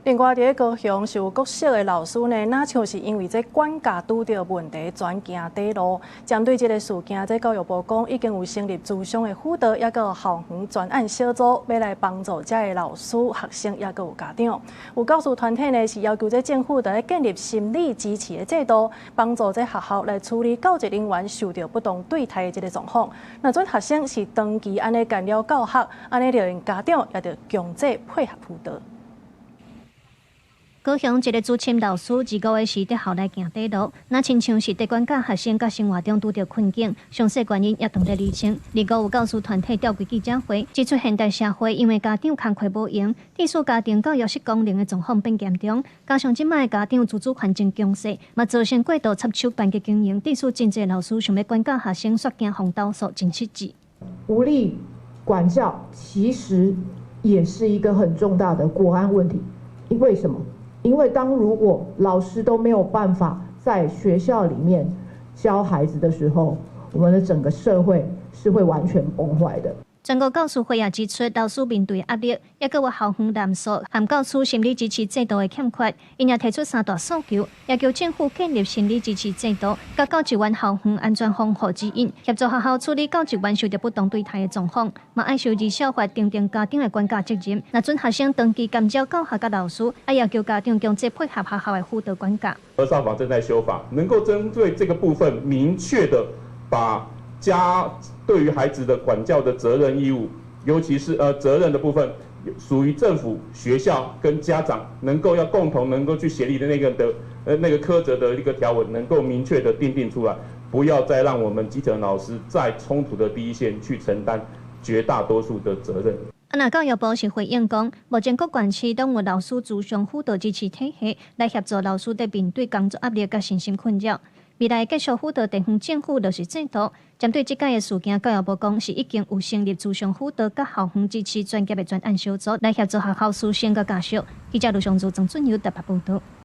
另外，在高雄是有國小的老師呢，那像是因為這管教拄到問題，轉行底路。針對這個事件，這教育部講已經有成立諮商的輔導，也個校園專案小組，要來幫助這個老師、學生，也個有家長。有教師團體呢是要求這政府在建立心理支持的制度，幫助這學校來處理教職人員受到不當對待的這個狀況。那準學生是長期安尼干擾教學，安尼就讓家長也着強制配合輔導。高雄一個資深老師2個月時在校內行底路，那親像是在管教學生甲生活中拄到困境，詳細原因也當在釐清。另外有教師團體召開記者會，指出現代社會因為家長工課無閒，致使家庭教育失功能的狀況變嚴重，加上即賣家長自主環境強勢，嘛造成過度插手班級經營，致使真濟老師想要管教學生，煞驚紅豆素真失志。無力管教其實也是一個很重大的國安問題，為什麼？因為如果老師都沒有辦法在學校裡面教孩子的時候，我們的整個社會是會完全崩壞的。全國教師會也指出，老師面對壓力，也閣有校園濫訴和教師心理支持制度的欠缺，因也提出3大訴求，要求政府建立心理支持制度，甲教職員校園安全防護指引，協助學校處理教職員受到不當對待的狀況，嘛愛受兒少法訂定家長的管教責任。那準學生長期干擾教學甲老師，也要求家長強制配合學校的輔導管教。兒少法正在修法，能夠針對這個部分明確的把家對於孩子的管教的責任義務，尤其是責任的部分，屬於政府、學校跟家長要共同能夠去協力的那個課責的一個條文，能夠明確的訂定出來，不要再讓我們基層老師在衝突的第一線去承擔絕大多數的責任。那教育部是回應講，目前各縣市都有老師諮商輔導支持體系，來協助老師在面對工作壓力甲身心困擾。未來繼續輔導地方政府落實制度，針對這屆的事件，教育部講是已經有成立諮商輔導甲校園支持專業的專案小組，來協助學校師生甲家屬。記者盧尚祖、曾俊堯台北報道。